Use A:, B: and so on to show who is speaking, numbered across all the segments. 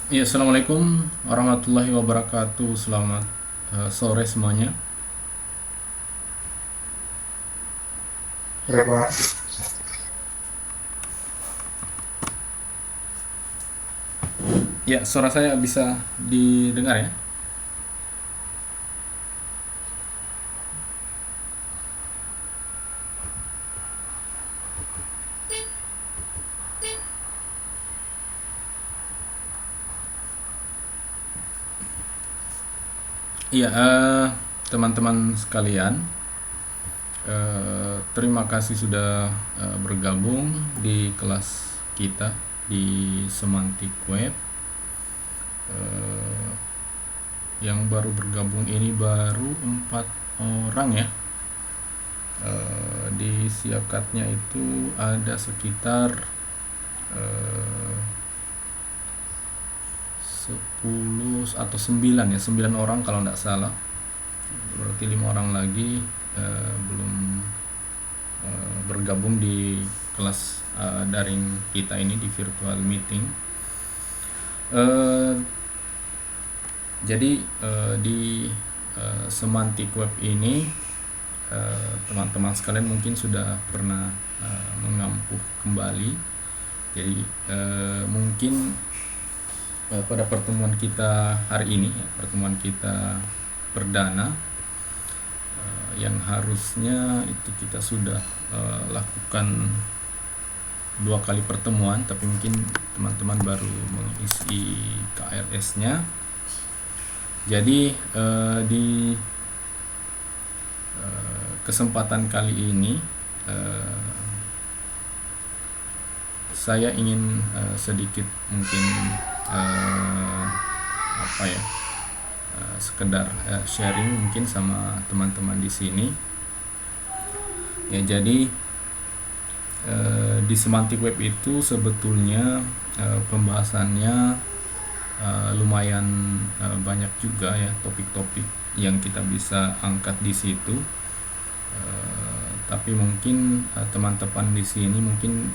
A: Ya, assalamualaikum warahmatullahi wabarakatuh. Selamat sore semuanya.
B: Ya Pak,
A: Ya, suara saya bisa didengar ya? Iya, teman-teman sekalian, terima kasih sudah bergabung di kelas kita di Semantic Web. Eh, yang baru bergabung ini baru 4 orang ya. Di siakatnya itu ada sekitar eh, 10 atau 9 ya, 9 orang kalau tidak salah. Berarti 5 orang lagi belum bergabung di kelas daring kita ini di virtual meeting. Eh, jadi di Semantic Web ini teman-teman sekalian mungkin sudah pernah mengampuh kembali. Jadi mungkin pada pertemuan kita hari ini, ya, pertemuan kita perdana, yang harusnya itu kita sudah lakukan 2 kali pertemuan, tapi mungkin teman-teman baru mengisi KRS-nya. Jadi di kesempatan kali ini saya ingin sedikit mungkin apa ya, sekedar sharing mungkin sama teman-teman di sini ya. Jadi di Semantic Web itu sebetulnya pembahasannya lumayan banyak juga ya, topik-topik yang kita bisa angkat di situ. Tapi mungkin teman-teman di sini mungkin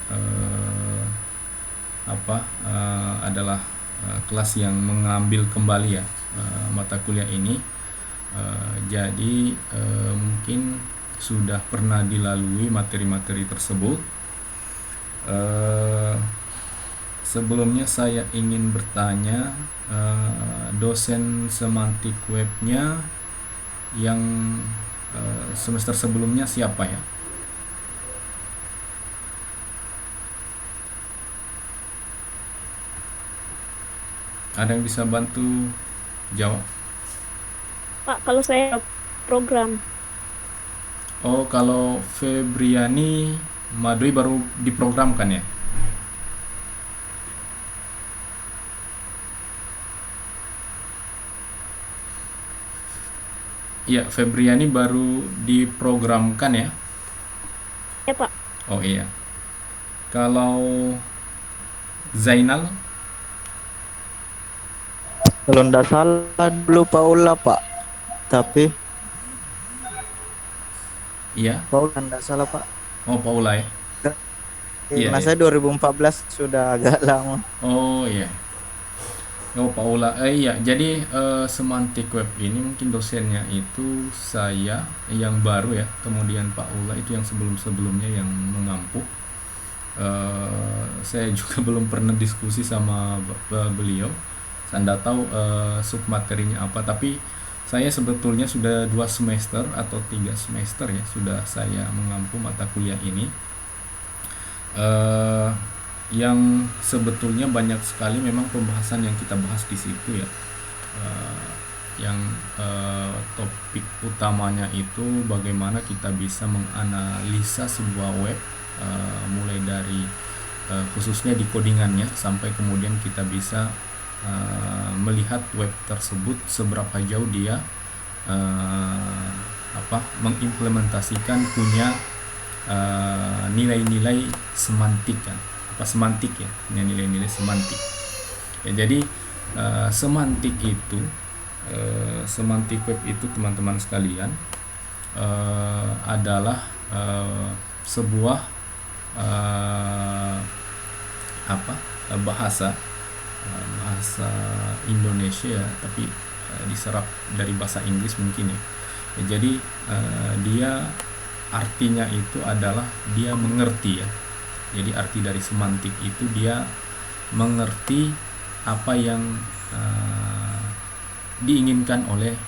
A: adalah kelas yang mengambil kembali ya mata kuliah ini. Jadi mungkin sudah pernah dilalui materi-materi tersebut. Sebelumnya saya ingin bertanya, dosen semantik webnya yang semester sebelumnya siapa ya? Ada yang bisa bantu jawab?
C: Pak, kalau saya program,
A: Oh, kalau Febriani Madui baru diprogramkan ya? Iya, Febriani baru diprogramkan ya?
C: ya Pak,
A: Oh iya. Kalau Zainal,
B: kalau nggak salah dulu Paula Pak, tapi
A: iya.
B: Paula nggak salah Pak.
A: Oh, Paula ya? Iya, iya.
B: Masa 2014 sudah agak lama.
A: Oh iya. Oh, Paula. Iya, jadi Semantic Web ini mungkin dosennya itu saya yang baru ya. Kemudian Paula itu yang sebelum-sebelumnya yang mengampu. Saya juga belum pernah diskusi sama beliau. Saya tidak tahu submaterinya apa, tapi saya sebetulnya sudah 2 semester atau 3 semester ya sudah saya mengampu mata kuliah ini. eh, yang sebetulnya banyak sekali memang pembahasan yang kita bahas di situ ya. Eh, yang topik utamanya itu bagaimana kita bisa menganalisa sebuah web, mulai dari khususnya di codingannya sampai kemudian kita bisa melihat web tersebut seberapa jauh dia mengimplementasikan punya nilai-nilai semantik kan, semantik ya, punya nilai-nilai semantik ya. Jadi semantik itu, semantik web itu teman-teman sekalian adalah sebuah bahasa bahasa Indonesia ya, tapi diserap dari bahasa Inggris mungkin ya. Jadi dia artinya itu adalah dia mengerti ya. Jadi arti dari semantik itu dia mengerti apa yang diinginkan oleh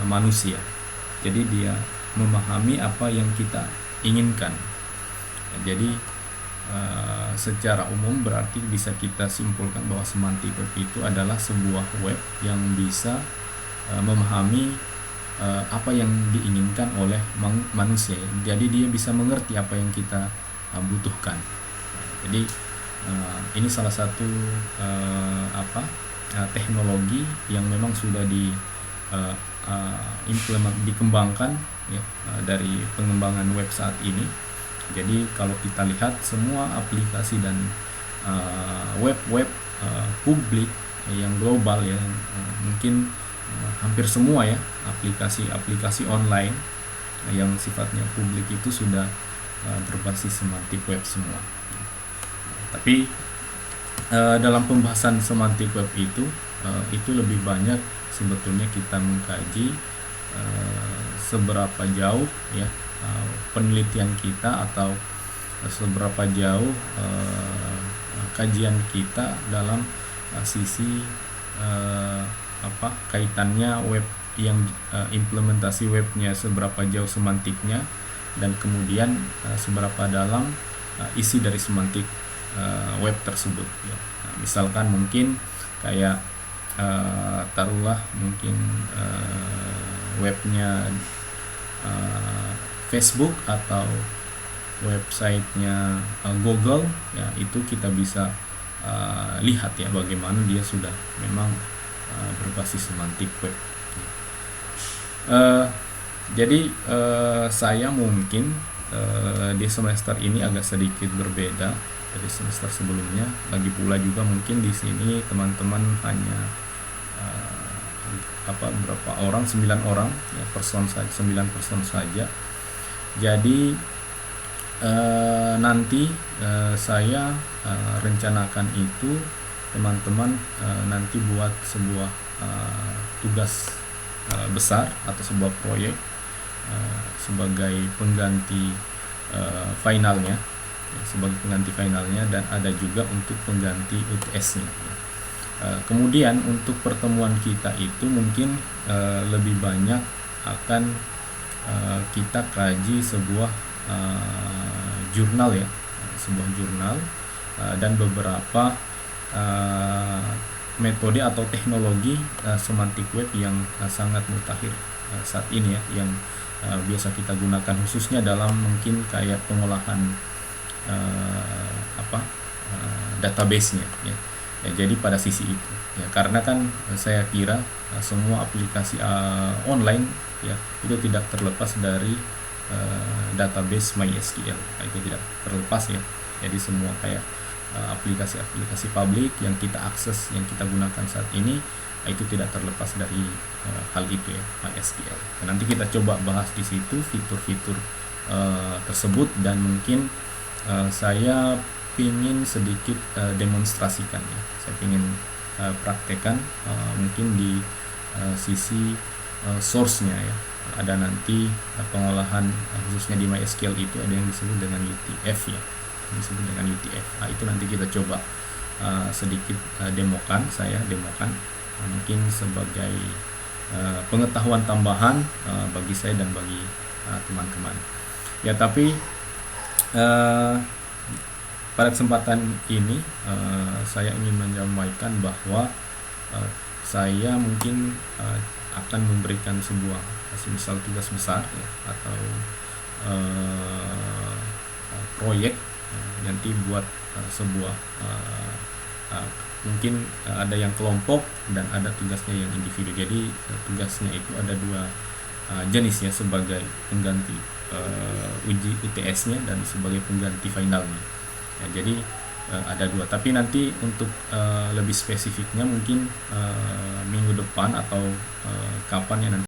A: manusia. Jadi dia memahami apa yang kita inginkan. Jadi secara umum berarti bisa kita simpulkan bahwa semantik web itu adalah sebuah web yang bisa memahami apa yang diinginkan oleh manusia. Jadi dia bisa mengerti apa yang kita butuhkan. Jadi ini salah satu teknologi yang memang sudah dikembangkan ya, dari pengembangan web saat ini. Jadi kalau kita lihat semua aplikasi dan web-web publik yang global ya, mungkin hampir semua ya aplikasi online yang sifatnya publik itu sudah berbasis semantik web semua. Tapi dalam pembahasan semantik web itu lebih banyak sebetulnya kita mengkaji seberapa jauh ya penelitian kita atau seberapa jauh kajian kita dalam sisi kaitannya web yang implementasi webnya seberapa jauh semantiknya, dan kemudian seberapa dalam isi dari semantik web tersebut ya. Misalkan mungkin kayak taruhlah mungkin webnya Facebook atau websitenya Google ya, itu kita bisa lihat ya bagaimana dia sudah memang berbasis semantik web. Jadi saya mungkin di semester ini agak sedikit berbeda dari semester sebelumnya. Lagi pula juga mungkin di sini teman-teman hanya berapa orang, 9 orang ya, 9 person saja. Jadi nanti saya rencanakan itu teman-teman nanti buat sebuah tugas besar atau sebuah proyek sebagai pengganti finalnya ya, sebagai pengganti finalnya, dan ada juga untuk pengganti UTS-nya. Kemudian untuk pertemuan kita itu mungkin lebih banyak akan kita kaji sebuah jurnal ya, sebuah jurnal dan beberapa metode atau teknologi semantik web yang sangat mutakhir saat ini ya, yang biasa kita gunakan khususnya dalam mungkin kayak pengolahan database-nya ya. Ya, jadi pada sisi itu ya, karena kan saya kira semua aplikasi online ya itu tidak terlepas dari database MySQL. Itu tidak terlepas ya. Jadi semua kayak aplikasi-aplikasi publik yang kita akses, yang kita gunakan saat ini, itu tidak terlepas dari hal itu ya, MySQL. Dan nanti kita coba bahas di situ fitur-fitur tersebut, dan mungkin saya pingin sedikit demonstrasikan ya. Saya pingin praktekkan mungkin di sisi source-nya ya. Ada nanti pengolahan khususnya di MySQL itu ada yang disebut dengan UTF ya, disebut dengan UTF. Itu nanti kita coba sedikit saya demokan mungkin sebagai pengetahuan tambahan bagi saya dan bagi teman-teman ya. Tapi pada kesempatan ini saya ingin menyampaikan bahwa saya mungkin akan memberikan sebuah misal tugas besar ya, atau proyek nanti buat sebuah mungkin ada yang kelompok dan ada tugasnya yang individu. Jadi tugasnya itu ada 2 jenis ya, sebagai pengganti uji UTS-nya dan sebagai pengganti finalnya ya. Jadi ada 2, tapi nanti untuk lebih spesifiknya mungkin minggu depan atau kapan ya nanti